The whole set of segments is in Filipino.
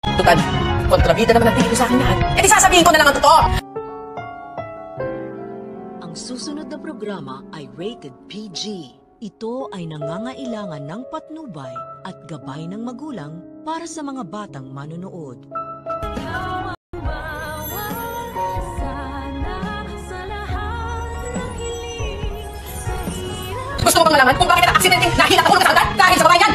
Tutal, kontrabida naman ang tingin ko sa akin lahat. E di sasabihin ko na lang ang totoo! Ang susunod na programa ay rated PG. Ito ay nangangailangan ng patnubay at gabay ng magulang para sa mga batang manonood. Gusto mo bang malaman kung bakit na-aksidente nahila ako sa hagdan dahil sa babayan?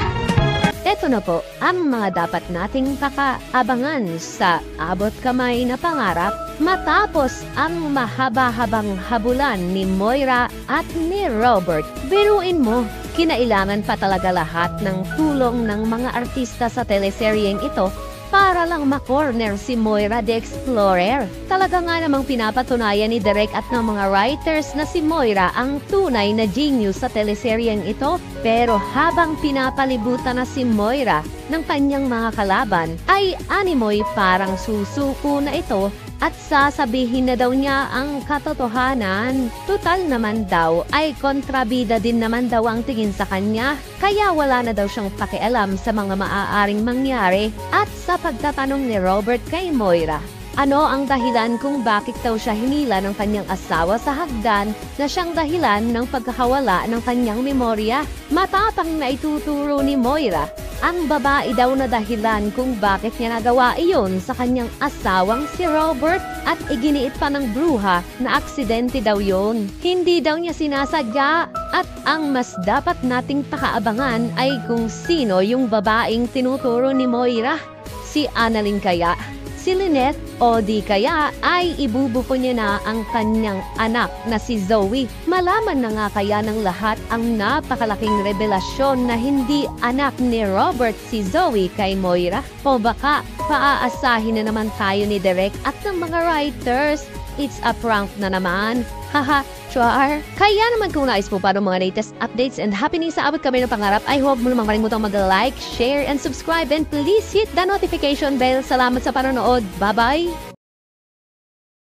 Ito na po ang mga dapat nating pakaabangan sa abot kamay na pangarap matapos ang mahaba-habang habulan ni Moira at ni Robert. Biruin mo, kinailangan pa talaga lahat ng tulong ng mga artista sa teleseryeng ito para lang makorner si Moira the Explorer. Talaga nga namang pinapatunayan ni Derek at ng mga writers na si Moira ang tunay na genius sa teleseryeng ito. Pero habang pinapalibutan na si Moira ng kanyang mga kalaban, ay animoy parang susuko na ito at sasabihin na daw niya ang katotohanan. Tutal naman daw ay kontrabida din naman daw ang tingin sa kanya, kaya wala na daw siyang pakialam sa mga maaaring mangyari. At sa pagtatanong ni Robert kay Moira, ano ang dahilan kung bakit daw siya hinila ng kanyang asawa sa hagdan na siyang dahilan ng pagkakawala ng kanyang memorya? Matapang na ituturo ni Moira ang babae daw na dahilan kung bakit niya nagawa iyon sa kanyang asawang si Robert at iginiit pa ng bruha na aksidente daw yon. Hindi daw niya sinasadya at ang mas dapat nating pakaabangan ay kung sino yung babaeng tinuturo ni Moira. Si Annalyn kaya? Si Lynette o di kaya ay ibubuko niya na ang kanyang anak na si Zoe. Malaman na nga kaya ng lahat ang napakalaking revelasyon na hindi anak ni Robert si Zoe kay Moira? O baka paaasahin na naman tayo ni Derek at ng mga writers? It's a prank na naman. Haha, char. Kaya naman kung nais mo para mga latest updates and happening sa abot kami ng pangarap, I hope mo namang kalimutang mag-like, share, and subscribe, and please hit the notification bell. Salamat sa panonood. Bye-bye!